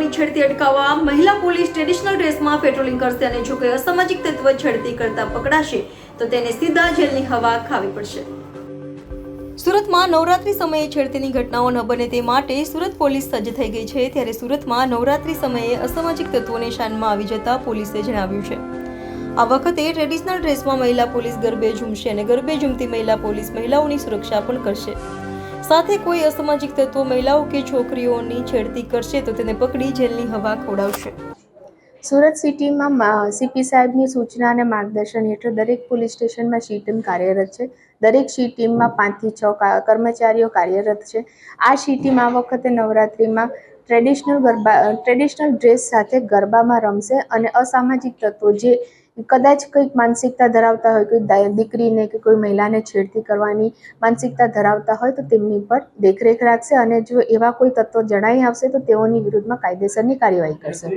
મહિલાઓની છેડતી અટકાવવા મહિલા પોલીસ ટ્રેડિશનલ ડ્રેસમાં પેટ્રોલિંગ કરશે અને જો કોઈ અસામાજિક તત્વ છેડતી કરતા પકડાશે તો તેને સીધા જેલની હવા ખાવી પડશે। સુરતમાં નવરાત્રી સમયે છેડતીની ઘટનાઓ ન બને તે માટે સુરત પોલીસ સજ્જ થઈ ગઈ છે। ત્યારે સુરતમાં નવરાત્રી સમયે અસામાજિક તત્વોને શાનમાં આવી જતા પોલીસે જણાવ્યું છે આ વખતે ટ્રેડિશનલ ડ્રેસમાં મહિલા પોલીસ ગરબે ઝૂમશે અને ગરબે ઝૂમતી મહિલા પોલીસ મહિલાઓની સુરક્ષા પણ કરશે। સાથે કોઈ અસામાજિક તત્વો મહિલાઓ કે છોકરીઓની છેડતી કરશે તો તેને પકડી જેલની હવા ખવડાવશે। સુરત સિટીમાં સીપી સાહેબની સૂચના અને માર્ગદર્શન હેઠળ દરેક પોલીસ સ્ટેશનમાં સી ટીમ કાર્યરત છે। દરેક સી ટીમમાં 5 થી 6 કર્મચારીઓ કાર્યરત છે। આ સી ટીમ આ વખતે નવરાત્રિમાં ટ્રેડિશનલ ડ્રેસ સાથે ગરબામાં રમશે અને અસામાજિક તત્વો જે કદાચ કંઈક માનસિકતા ધરાવતા હોય, કોઈ દીકરીને કે કોઈ મહિલાને છેડતી કરવાની માનસિકતા ધરાવતા હોય તો તેમની પર દેખરેખ રાખશે અને જો એવા કોઈ તત્વો જણાઈ આવશે તો તેઓની વિરુદ્ધમાં કાયદેસરની કાર્યવાહી કરશે।